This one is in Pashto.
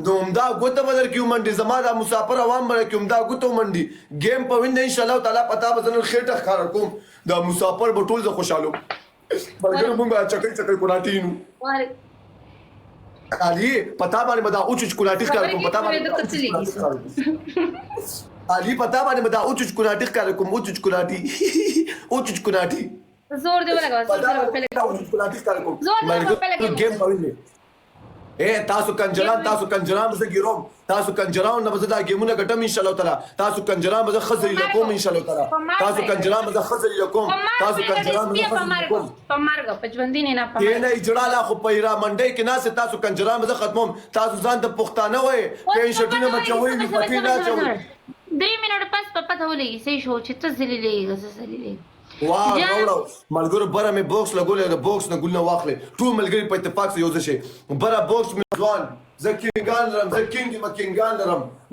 نو همدا ګوته به درکړي ومنډي زما دا مسافر عوام به درکړي همدا ګوته ومنډي ګیم په وینده انشاءالله تعالی پتا به زه نن خېټه ښکاره کوم دا مسافر به ټول زه خوشحالوم ملګرو موږ به چکۍ چکۍ کوناټي یو علي پتا باندې به دا اوچ کوناټي ښکاره کوم پتا باندې علي پتا باندې به دا اوچ کوناټي ښکاره کوم اوچ کوناټي اوچ کوناټي زور دی ولګا زور ګیم په وینده تاسو کنجران به زه ګیروم تاسو کنجران نه به زه دا ګیمونه ګټم انشاءالله تعالی تاسو کنجران به زه ښه ذلیله کوم انشاءالله تعالی تاسو کنجران به زه ښه ذلیله کوم تاسو کنجران به زه ښه ذلیله کوم په مرګ په ژوندي نه په نه اجړه لا خو په ایرا منډۍ کې ناسې تاسو کنجران به زه ختموم تاسو ځان د پښتانه وایې پین شټونه مچوئ نو پټې نه اچوئ 3 منټ پس په پته ولګي صحیح شو چې ته ذلیلېږه زه ذلیلېږم واه راوړو ملګرو بره مې بوکس لګولې د بوکس نه ګلونه واخلې ټول ملګري په اتفاق سره یو ځای شي بره بوکس مې ځوان زه کینګان لرم زه کینګ یم کینګان لرم